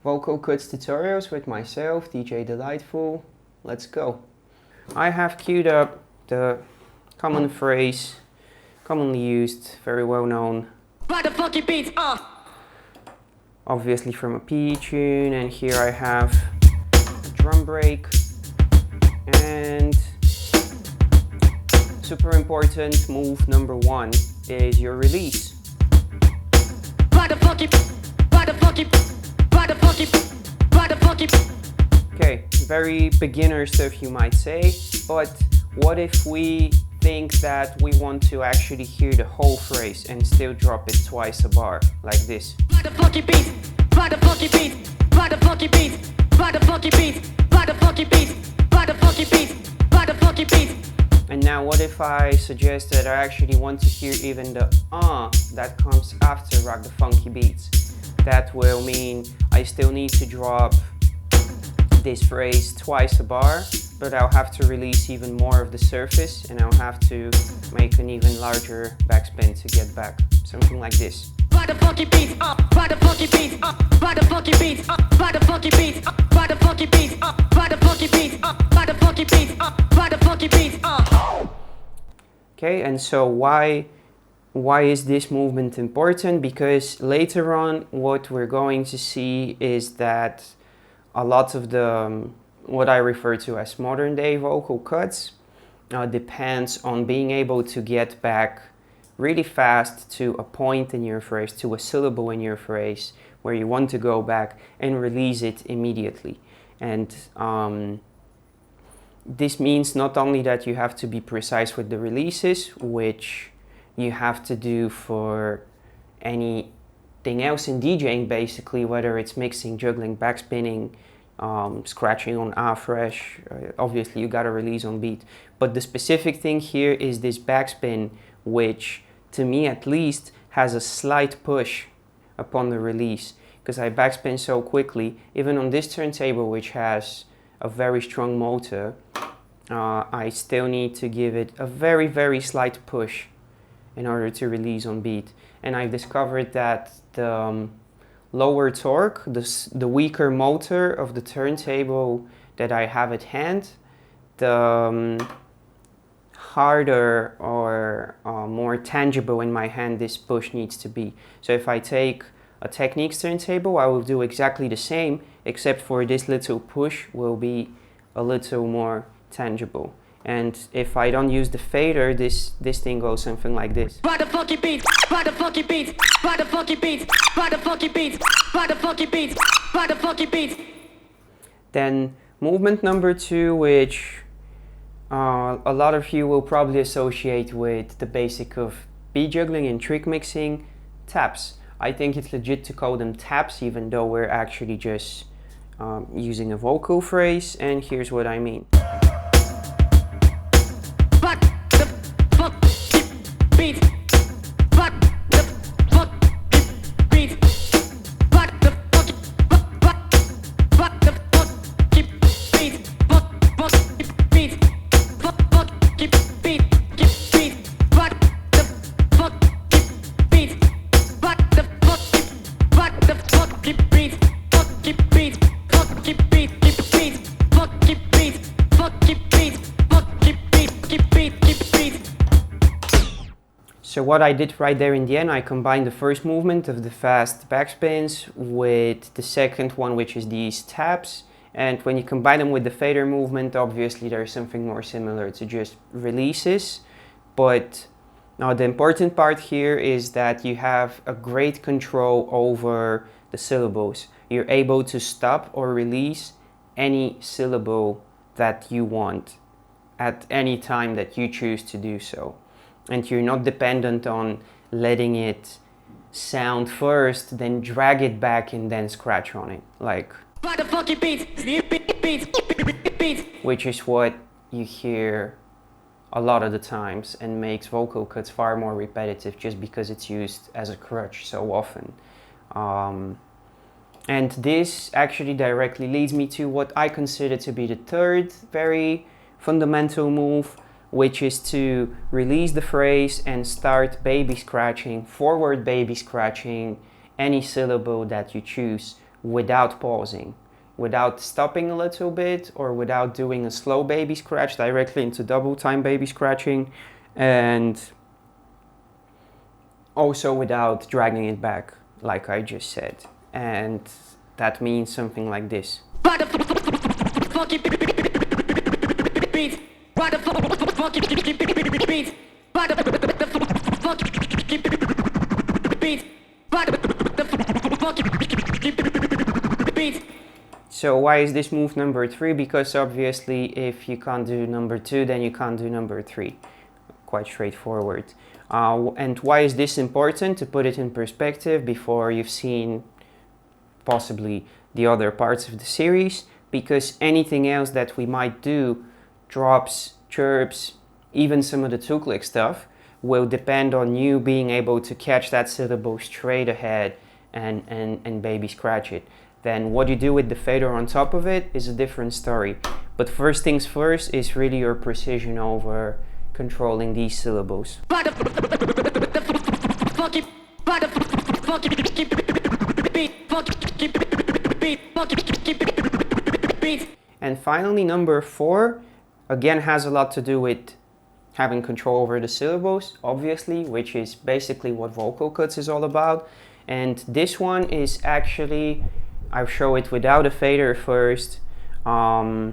Vocal cuts tutorials with myself, DJ DELightfull. Let's go. I have queued up the common phrase, commonly used, very well known. Ride the funky beats, Obviously from a PE tune, and here I have a drum break and super important move number one is your release. Ride the funky, ride the funky, ride the funky, ride the funky. Okay, very beginner stuff you might say, but what if we think that we want to actually hear the whole phrase and still drop it twice a bar, like this? Ride the funky beats, ride the funky beats, ride the funky beats, ride the funky beats, ride the funky beats, ride the funky beats, ride the funky beats. And now what if I suggest that I actually want to hear even the that comes after rock the funky beats? That will mean I still need to drop this phrase twice a bar, but I'll have to release even more of the surface and I'll have to make an even larger backspin to get back. Something like this. Ride the funky beats, ride the funky beats, ride the funky beats, ride the funky beats, ride the funky beats, ride the funky beats, ride the funky beats, ride the funky beats. Okay, and so why is this movement important? Because later on what we're going to see is that a lot of the what I refer to as modern day vocal cuts depends on being able to get back really fast to a point in your phrase, to a syllable in your phrase where you want to go back and release it immediately. And this means not only that you have to be precise with the releases, which you have to do for anything else in DJing basically, whether it's mixing, juggling, backspinning, scratching on A-fresh, obviously you gotta release on beat. But the specific thing here is this backspin, which to me at least has a slight push upon the release, because I backspin so quickly. Even on this turntable, which has a very strong motor, I still need to give it a very, very slight push in order to release on beat. And I've discovered that the lower torque, the weaker motor of the turntable that I have at hand, the harder or more tangible in my hand this push needs to be. So if I take a Technics turntable, I will do exactly the same, except for this little push will be a little more tangible. And if I don't use the fader, this thing goes something like this. Ride the funky beats, ride the funky beats, ride the funky beats, ride the funky beats, ride the funky beats, ride the funky beats. Then movement number two, which a lot of you will probably associate with the basic of beat juggling and trick mixing, taps. I think it's legit to call them taps, even though we're actually just using a vocal phrase, and here's what I mean. Ride the funky beats, ride the funky beats, ride the funky, ride the funky beats, funky beats, funky beats, ride the funky beats, ride the funky, ride the funky beats, funky beats, funky beats, funky beats, funky beats, funky beats. So what I did right there in the end, I combined the first movement of the fast backspins with the second one, which is these taps. And when you combine them with the fader movement, obviously there's something more similar to just releases. But now the important part here is that you have a great control over the syllables. You're able to stop or release any syllable that you want at any time that you choose to do so. And you're not dependent on letting it sound first, then drag it back and then scratch on it, like, Ride the funky beats, beats. which is what you hear a lot of the times and makes vocal cuts far more repetitive just because it's used as a crutch so often. And this actually directly leads me to what I consider to be the third very fundamental move, which is to release the phrase and start baby scratching, forward baby scratching any syllable that you choose without pausing, without stopping a little bit, or without doing a slow baby scratch directly into double time baby scratching, and also without dragging it back, like I just said. And that means something like this. So why is this move number 3? Because obviously if you can't do number 2, then you can't do number 3. Quite straightforward. And why is this important? To put it in perspective before you've seen possibly the other parts of the series, because anything else that we might do, drops, chirps, even some of the two-click stuff, will depend on you being able to catch that syllable straight ahead and baby scratch it. Then what you do with the fader on top of it is a different story. But first things first is really your precision over controlling these syllables. And finally, number 4, again, has a lot to do with having control over the syllables, obviously, which is basically what vocal cuts is all about. And this one is actually, I'll show it without a fader first, a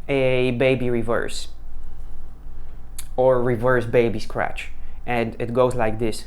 baby reverse, or reverse baby scratch. And it goes like this.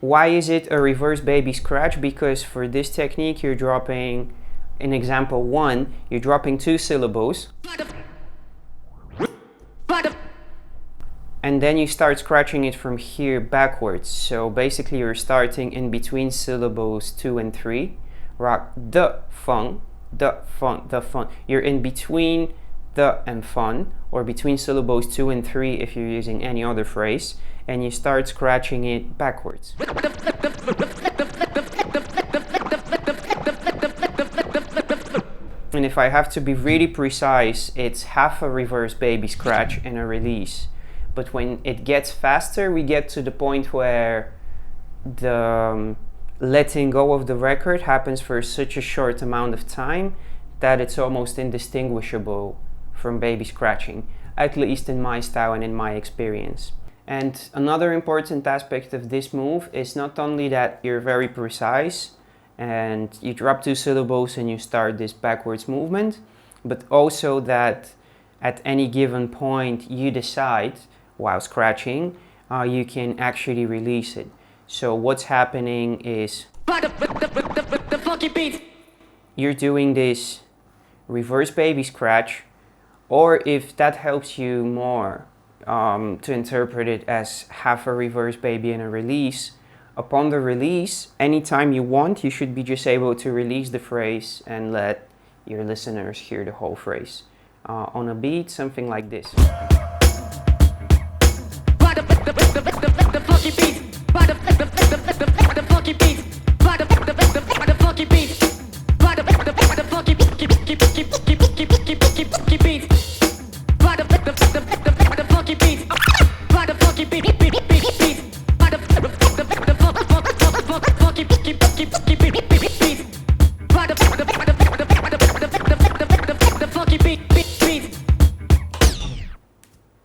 Why is it a reverse baby scratch? Because for this technique you're dropping, in example 1, you're dropping 2 syllables, and then you start scratching it from here backwards. So basically you're starting in between syllables 2 and 3. Rock the fun, the fun, the fun. You're in between the and fun, or between syllables 2 and 3 if you're using any other phrase, and you start scratching it backwards. And if I have to be really precise, it's half a reverse baby scratch and a release. But when it gets faster, we get to the point where the letting go of the record happens for such a short amount of time that it's almost indistinguishable from baby scratching, at least in my style and in my experience. And another important aspect of this move is not only that you're very precise and you drop 2 syllables and you start this backwards movement, but also that at any given point you decide, while scratching, you can actually release it. So what's happening is you're doing this reverse baby scratch, or if that helps you more, to interpret it as half a reverse baby and a release. Upon the release, anytime you want, you should be just able to release the phrase and let your listeners hear the whole phrase. On a beat, something like this.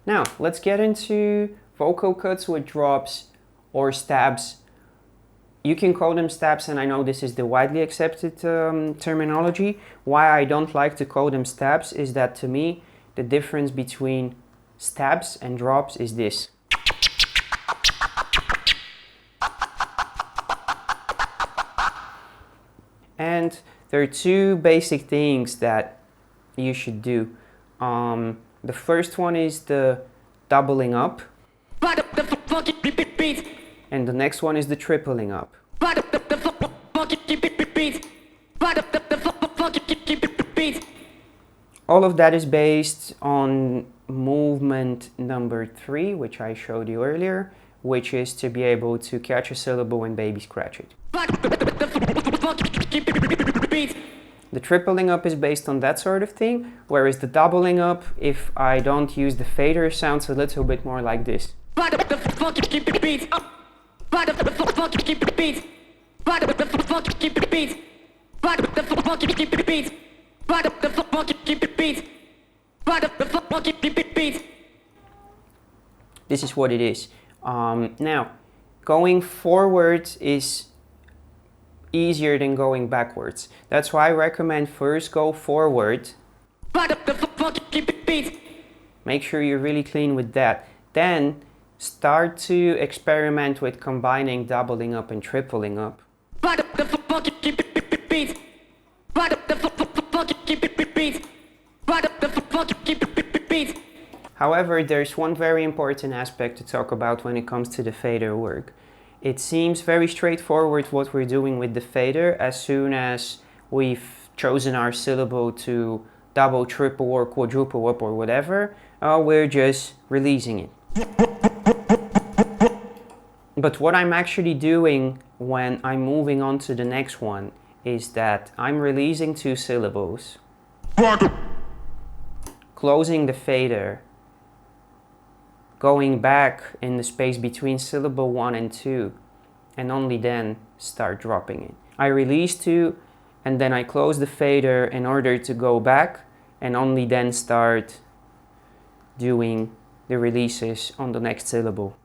Now, let's get into vocal cuts with drops or stabs. You can call them stabs, and I know this is the widely accepted terminology. Why I don't like to call them stabs is that, to me, the difference between stabs and drops is this. And there are 2 basic things that you should do. The first one is the doubling up, and the next one is the tripling up. All of that is based on movement number 3, which I showed you earlier, which is to be able to catch a syllable and baby scratch it. The tripling up is based on that sort of thing, whereas the doubling up, if I don't use the fader, sounds a little bit more like this. Ride the funky beats. Ride the funky beats. Ride the funky beats. Ride the funky beats. Ride the funky beats. This is what it is. Now, going forward is easier than going backwards. That's why I recommend first go forward. Ride the funky beats. Make sure you're really clean with that. Then start to experiment with combining doubling up and tripling up. Ride the funky beats. Ride the funky beats. Ride the funky beats. However, there's one very important aspect to talk about when it comes to the fader work. It seems very straightforward what we're doing with the fader. As soon as we've chosen our syllable to double, triple, or quadruple up or whatever, we're just releasing it. But what I'm actually doing when I'm moving on to the next one is that I'm releasing two syllables, closing the fader, going back in the space between syllable 1 and 2, and only then start dropping it. I release 2 and then I close the fader in order to go back and only then start doing the releases on the next syllable.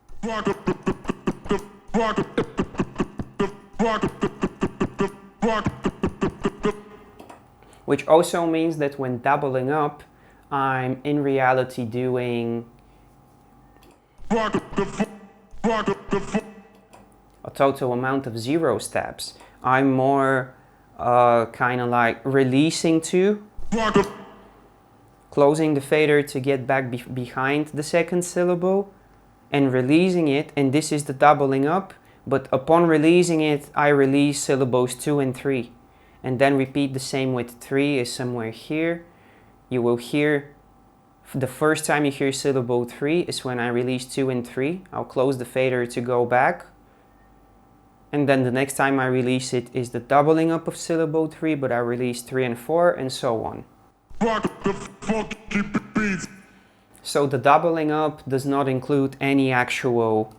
Which also means that when doubling up, I'm in reality doing a total amount of 0 steps. I'm more kind of like releasing 2, closing the fader to get back behind the second syllable, and releasing it, and this is the doubling up. But upon releasing it, I release syllables 2 and 3, and then repeat the same with 3 is somewhere here. You will hear, the first time you hear syllable 3 is when I release 2 and 3. I'll close the fader to go back. And then the next time I release it is the doubling up of syllable 3, but I release 3 and 4 and so on. So the doubling up does not include any actual...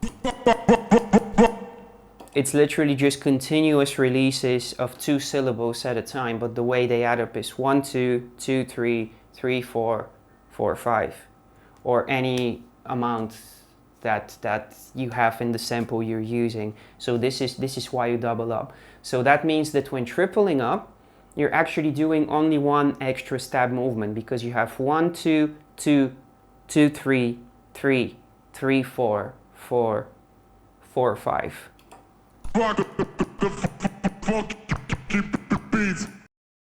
It's literally just continuous releases of 2 syllables at a time, but the way they add up is 1, 2, 2, 3, 3, 4, 4, 5, or any amount that you have in the sample you're using. So this is why you double up. So that means that when tripling up, you're actually doing only one extra stab movement, because you have 1, 2, 2, 2, 3, 3, 3, 4, 4, 4, 5.